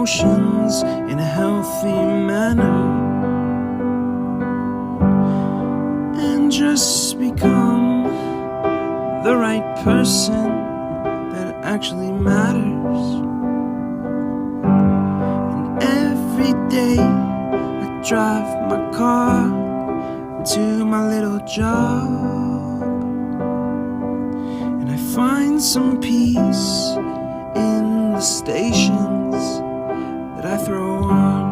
emotions in a healthy manner, and just become the right person that actually matters. And every day I drive my car to my little job, and I find some peace in the stations that I throw on.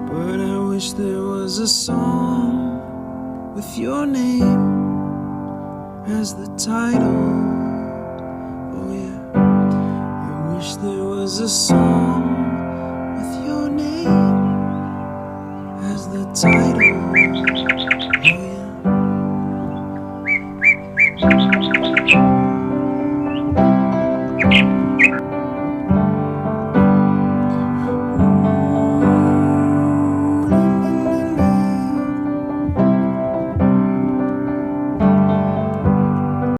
But I wish there was a song with your name as the title. Oh yeah, I wish there was a song with your name as the title.